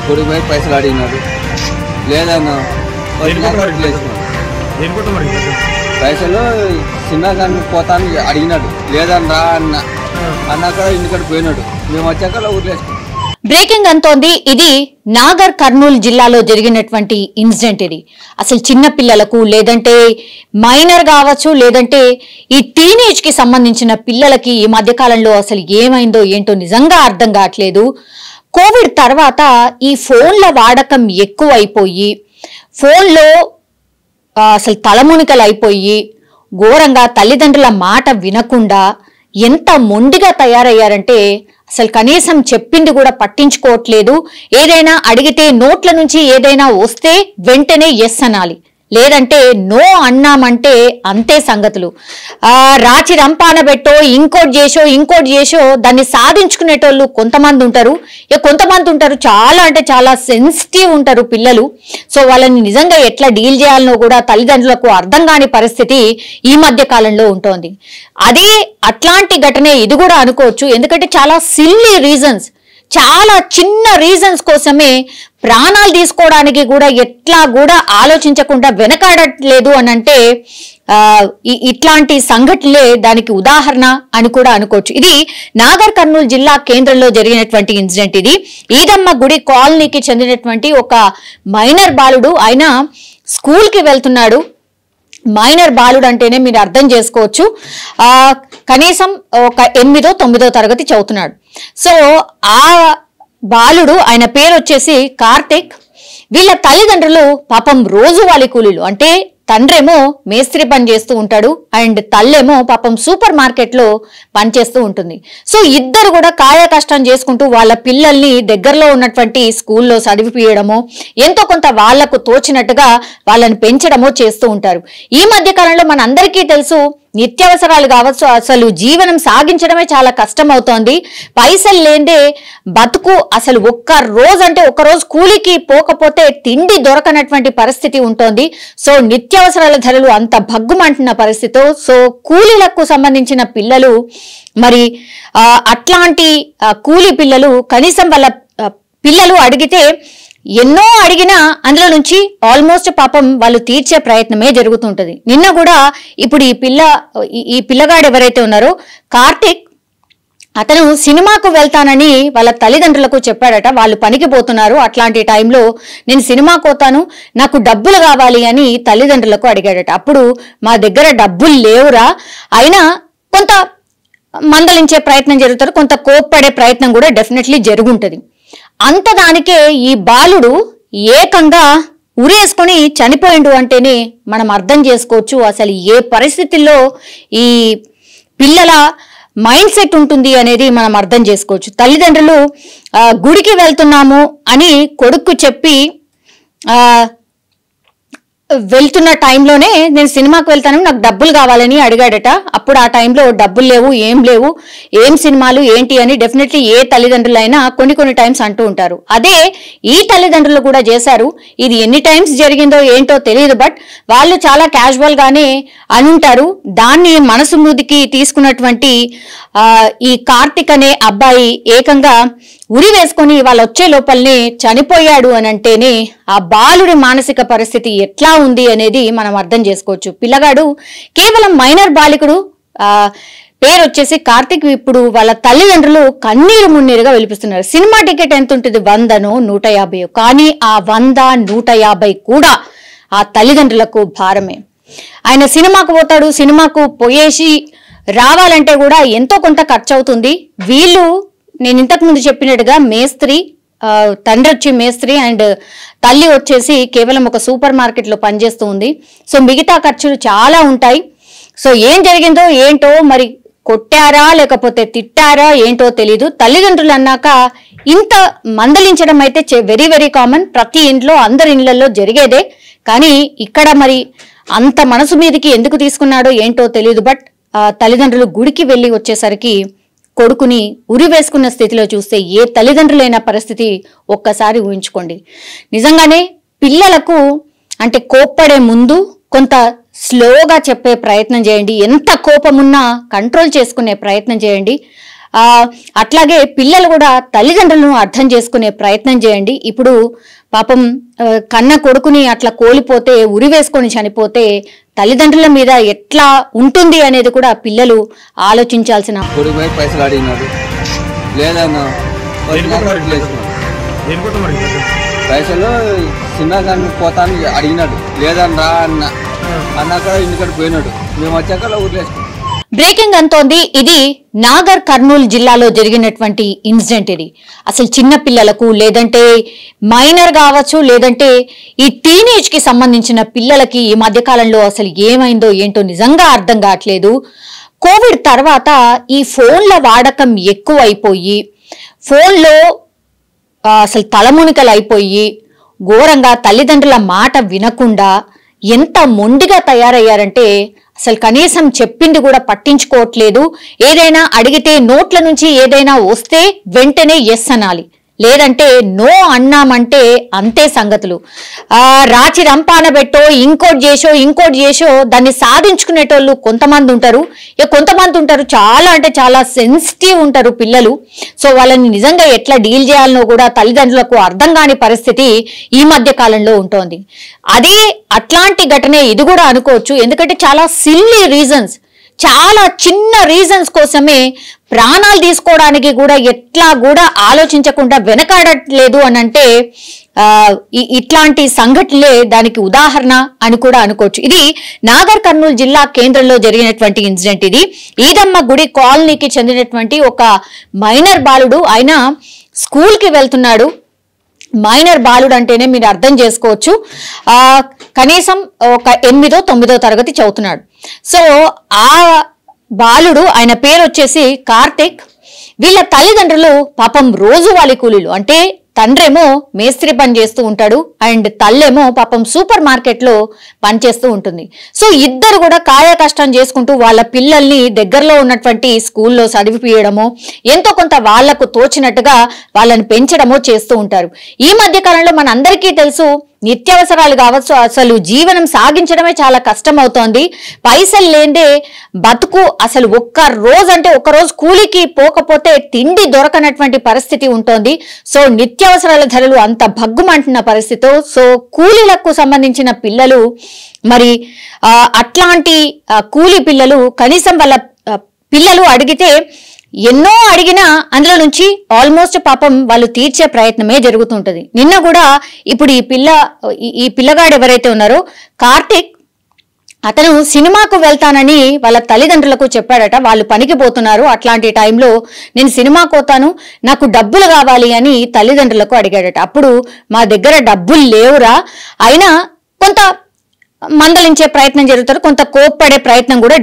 గుడికి పోయి పైసలు అడిగినాడు. లేదన్నా పైసలు చిన్నదాన్ని పోతాను అడిగినాడు. లేదన్నా అన్నాక ఇంటికాడ పోయినాడు. మేము వచ్చాక ఊర్లేసుకున్నాం. బ్రేకింగ్ అంతోంది. ఇది నాగర్ కర్నూలు జిల్లాలో జరిగినటువంటి ఇన్సిడెంట్. ఇది అసలు చిన్న పిల్లలకు లేదంటే మైనర్ కావచ్చు, లేదంటే ఈ టీనేజ్ కి సంబంధించిన పిల్లలకి ఈ మధ్య కాలంలో అసలు ఏమైందో ఏంటో నిజంగా అర్థం కావట్లేదు. కోవిడ్ తర్వాత ఈ ఫోన్ల వాడకం ఎక్కువైపోయి ఫోన్లో అసలు తలమునికలు అయిపోయి ఘోరంగా తల్లిదండ్రుల మాట వినకుండా ఎంత మొండిగా తయారయ్యారంటే అసలు కనీసం చెప్పింది కూడా పట్టించుకోవట్లేదు. ఏదైనా అడిగితే నోట్ల నుంచి ఏదైనా వస్తే వెంటనే ఎస్ అనాలి, లేదంటే నో అన్నామంటే అంతే సంగతులు. రాచి రంపాన పెట్టో ఇంకోటి చేసో దాన్ని సాధించుకునేటోళ్ళు కొంతమంది ఉంటారు. కొంతమంది ఉంటారు చాలా అంటే చాలా సెన్సిటివ్ ఉంటారు పిల్లలు. సో వాళ్ళని నిజంగా ఎట్లా డీల్ చేయాలనో కూడా తల్లిదండ్రులకు అర్థం కాని పరిస్థితి ఈ మధ్య కాలంలో ఉంటోంది. అదే అట్లాంటి ఘటనే ఇది కూడా అనుకోవచ్చు. ఎందుకంటే చాలా సిల్లీ రీజన్స్, చాలా చిన్న రీజన్స్ కోసమే ప్రాణాలు తీసుకోవడానికి కూడా ఎట్లా కూడా ఆలోచించకుండా వెనకాడట్లేదు అని అంటే ఇట్లాంటి సంఘటనలే దానికి ఉదాహరణ అని కూడా అనుకోవచ్చు. ఇది నాగర్ కర్నూలు జిల్లా కేంద్రంలో జరిగినటువంటి ఇన్సిడెంట్. ఇది ఈదమ్మ గుడి కాలనీకి చెందినటువంటి ఒక మైనర్ బాలుడు. ఆయన స్కూల్ కి వెళ్తున్నాడు. మైనర్ బాలుడు అంటేనే మీరు అర్థం చేసుకోవచ్చు, కనీసం ఒక 8వ 9వ తరగతి చదువుతున్నాడు. సో ఆ బాలుడు, ఆయన పేరు వచ్చేసి కార్తిక్. వీళ్ళ తల్లిదండ్రులు పాపం రోజువారీ కూలీలు, అంటే తండ్రేమో మేస్త్రి పని చేస్తూ ఉంటాడు అండ్ తల్లేమో పాపం సూపర్ మార్కెట్ లో పనిచేస్తూ ఉంటుంది. సో ఇద్దరు కూడా కాయ కష్టం చేసుకుంటూ వాళ్ళ పిల్లల్ని దగ్గరలో ఉన్నటువంటి స్కూల్లో చదివిపియడమో ఎంతో కొంత వాళ్లకు తోచినట్టుగా వాళ్ళని పెంచడమో చేస్తూ ఉంటారు. ఈ మధ్య కాలంలో మన అందరికీ తెలుసు, నిత్యావసరాలు కావచ్చు, అసలు జీవనం సాగించడమే చాలా కష్టం అవుతోంది. పైసలు లేదే బతుకు అసలు ఒక్క రోజు కూలికి పోకపోతే తిండి దొరకనటువంటి పరిస్థితి ఉంటోంది. సో నిత్యావసరాల ధరలు అంత భగ్గుమంటున్న పరిస్థితి. సో కూలీలకు సంబంధించిన పిల్లలు మరి అట్లాంటి కూలీ పిల్లలు కనీసం వాళ్ళ పిల్లలు అడిగితే ఎన్నో అడిగినా అందులో నుంచి ఆల్మోస్ట్ పాపం వాళ్ళు తీర్చే ప్రయత్నమే జరుగుతుంటది. నిన్న కూడా ఇప్పుడు ఈ పిల్లగాడు ఎవరైతే ఉన్నారో కార్తిక్, అతను సినిమాకు వెళ్తానని వాళ్ళ తల్లిదండ్రులకు చెప్పాడట. వాళ్ళు పనికి పోతున్నారు, అట్లాంటి టైంలో నేను సినిమాకు పోతాను, నాకు డబ్బులు కావాలి అని తల్లిదండ్రులకు అడిగాడట. అప్పుడు మా దగ్గర డబ్బులు లేవురా, అయినా కొంత మందలించే ప్రయత్నం జరుగుతారు, కొంత కోప్పడే ప్రయత్నం కూడా డెఫినెట్లీ జరుగుంటది. అంత దానికే ఈ బాలుడు ఏకంగా ఉరేసుకొని చనిపోయిండు అంటేనే మనం అర్థం చేసుకోవచ్చు అసలు ఏ పరిస్థితుల్లో ఈ పిల్లల మైండ్ సెట్ ఉంటుంది అనేది మనం అర్థం చేసుకోవచ్చు. తల్లిదండ్రులు గుడికి వెళ్తున్నాము అని కొడుకు చెప్పి వెళ్తున్న టైంలోనే నేను సినిమాకు వెళ్తాను, నాకు డబ్బులు కావాలని అడిగాడట. అప్పుడు ఆ టైంలో డబ్బులు లేవు, ఏం సినిమాలు ఏంటి అని డెఫినెట్లీ ఏ తల్లిదండ్రులైనా కొన్ని టైమ్స్ అంటూ ఉంటారు. అదే ఈ తల్లిదండ్రులు కూడా చేశారు. ఇది ఎన్ని టైమ్స్ జరిగిందో ఏంటో తెలియదు, బట్ వాళ్ళు చాలా క్యాజువల్ గానే అనుంటారు. దాన్ని మనసు మీదికి తీసుకున్నటువంటి ఈ కార్తిక్ అనే అబ్బాయి ఏకంగా ఉరి వేసుకొని వాళ్ళు వచ్చే లోపలనే చనిపోయాడు అని అంటేనే ఆ బాలుడి మానసిక పరిస్థితి ఎట్లా ఉంది అనేది మనం అర్థం చేసుకోవచ్చు. పిల్లగాడు కేవలం మైనర్ బాలికుడు, పేరు వచ్చేసి కార్తిక్. ఇప్పుడు వాళ్ళ తల్లిదండ్రులు కన్నీరు మున్నీరుగా వెలిపిస్తున్నారు. సినిమా టికెట్ ఎంత ఉంటుంది? 100నో 150, కానీ ఆ 100-150 కూడా ఆ తల్లిదండ్రులకు భారమే. ఆయన సినిమాకు పోతాడు, సినిమాకు పోయేసి రావాలంటే కూడా ఎంతో కొంత ఖర్చు అవుతుంది. వీళ్ళు నేను ఇంతకు ముందు చెప్పినట్టుగా మేస్త్రి, తండ్రి వచ్చి మేస్త్రి అండ్ తల్లి వచ్చేసి కేవలం ఒక సూపర్ మార్కెట్ లో పనిచేస్తూ ఉంది. సో మిగతా ఖర్చులు చాలా ఉంటాయి. సో ఏం జరిగిందో ఏంటో, మరి కొట్టారా లేకపోతే తిట్టారా ఏంటో తెలీదు. తల్లిదండ్రులు అన్నాక ఇంత మందలించడం అయితే వెరీ వెరీ కామన్, ప్రతి ఇంట్లో అందరి ఇళ్లలో జరిగేదే. కానీ ఇక్కడ మరి అంత మనసు మీదకి ఎందుకు తీసుకున్నాడో ఏంటో తెలియదు. బట్ తల్లిదండ్రులు గుడికి వెళ్ళి వచ్చేసరికి కొడుకుని ఉరి వేసుకున్న స్థితిలో చూస్తే ఏ తల్లిదండ్రులైన పరిస్థితి ఒక్కసారి ఊహించుకోండి. నిజంగానే పిల్లలకు అంటే కోప్పడే ముందు కొంత స్లోగా చెప్పే ప్రయత్నం చేయండి. ఎంత కోపమున్నా కంట్రోల్ చేసుకునే ప్రయత్నం చేయండి. అట్లాగే పిల్లలు కూడా తల్లిదండ్రులను అర్థం చేసుకునే ప్రయత్నం చేయండి. ఇప్పుడు పాపం కన్న కొడుకుని అట్లా కోల్పోతే ఉరి వేసుకొని చనిపోతే తల్లిదండ్రుల మీద ఎట్లా ఉంటుంది అనేది కూడా పిల్లలు ఆలోచించాల్సిన. కొడుకు పైసలు అడిగినాడు లేదన్నా పైసలు సినిమాకి పోతాను అడిగినాడు లేదన్నా అన్నాక ఇంటికాడ పోయినాడు. మేము వచ్చాక ఊర్లేసుకున్నాం. బ్రేకింగ్ అంతోంది. ఇది నాగర్ కర్నూలు జిల్లాలో జరిగినటువంటి ఇన్సిడెంట్ ఇది. అసలు చిన్న పిల్లలకు లేదంటే మైనర్ కావచ్చు లేదంటే ఈ టీనేజ్ కి సంబంధించిన పిల్లలకి ఈ మధ్యకాలంలో అసలు ఏమైందో ఏంటో నిజంగా అర్థం కావట్లేదు. కోవిడ్ తర్వాత ఈ ఫోన్ల వాడకం ఎక్కువైపోయి ఫోన్లో అసలు తలమునికలు అయిపోయి ఘోరంగా తల్లిదండ్రుల మాట వినకుండా ఎంత మొండిగా తయారయ్యారంటే అసలు కనీసం చెప్పింది కూడా పట్టించుకోవట్లేదు. ఏదైనా అడిగితే నోట్ల నుంచి ఏదైనా వస్తే వెంటనే ఎస్ అనాలి, లేదంటే నో అన్నామంటే అంతే సంగతులు. రాచి రంపాన పెట్టో ఇంకోటి చేసో దాన్ని సాధించుకునేటోళ్ళు కొంతమంది ఉంటారు. కొంతమంది ఉంటారు చాలా అంటే చాలా సెన్సిటివ్ ఉంటారు పిల్లలు. సో వాళ్ళని నిజంగా ఎట్లా డీల్ చేయాలనో కూడా తల్లిదండ్రులకు అర్థం కాని పరిస్థితి ఈ మధ్య కాలంలో ఉంటోంది. అదే అట్లాంటి ఘటనే ఇది కూడా అనుకోవచ్చు. ఎందుకంటే చాలా సిల్లీ రీజన్స్, చాలా చిన్న రీజన్స్ కోసమే ప్రాణాలు తీసుకోవడానికి కూడా ఎట్లా కూడా ఆలోచించకుండా వెనకాడట్లేదు అని అంటే ఇట్లాంటి సంఘటనలే దానికి ఉదాహరణ అని కూడా అనుకోవచ్చు. ఇది నాగర్ కర్నూలు జిల్లా కేంద్రంలో జరిగినటువంటి ఇన్సిడెంట్. ఇది ఈదమ్మ గుడి కాలనీకి చెందినటువంటి ఒక మైనర్ బాలుడు. ఆయన స్కూల్కి వెళ్తున్నాడు. మైనర్ బాలుడు అంటేనే మీరు అర్థం చేసుకోవచ్చు, కనీసం ఒక 8వ 9వ తరగతి చదువుతున్నాడు. సో ఆ బాలుడు, ఆయన పేరు వచ్చేసి కార్తిక్. వీళ్ళ తల్లిదండ్రులు పాపం రోజువారీ కూలీలు, అంటే తండ్రేమో మేస్త్రి పని చేస్తూ ఉంటాడు అండ్ తల్లేమో పాపం సూపర్ మార్కెట్ లో పనిచేస్తూ ఉంటుంది. సో ఇద్దరు కూడా కాయ కష్టం చేసుకుంటూ వాళ్ళ పిల్లల్ని దగ్గరలో ఉన్నటువంటి స్కూల్లో చదివిపియడమో ఎంతో కొంత వాళ్లకు తోచినట్టుగా వాళ్ళని పెంచడమో చేస్తూ ఉంటారు. ఈ మధ్య కాలంలో మన అందరికీ తెలుసు, నిత్యావసరాలు కావచ్చు, అసలు జీవనం సాగించడమే చాలా కష్టం అవుతోంది. పైసలు లేదే బతుకు అసలు ఒక్క రోజు కూలికి పోకపోతే తిండి దొరకనటువంటి పరిస్థితి ఉంటుంది. సో నిత్యావసరాల ధరలు అంత భగ్గుమంటున్న పరిస్థితి. సో కూలీలకు సంబంధించిన పిల్లలు మరి అట్లాంటి కూలీ పిల్లలు కనీసం వాళ్ళ పిల్లలు అడిగితే ఎన్నో అడిగినా అందులో నుంచి ఆల్మోస్ట్ పాపం వాళ్ళు తీర్చే ప్రయత్నమే జరుగుతుంటది. నిన్న కూడా ఇప్పుడు ఈ పిల్లగాడు ఎవరైతే ఉన్నారో కార్తిక్, అతను సినిమాకు వెళ్తానని వాళ్ళ తల్లిదండ్రులకు చెప్పాడట. వాళ్ళు పనికి పోతున్నారు, అట్లాంటి టైంలో నేను సినిమాకు పోతాను, నాకు డబ్బులు కావాలి అని తల్లిదండ్రులకు అడిగాడట. అప్పుడు మా దగ్గర డబ్బులు లేవురా, అయినా కొంత మందలించే ప్రయత్నం జరుగుతారు, కొంత కోప్పడే ప్రయత్నం కూడా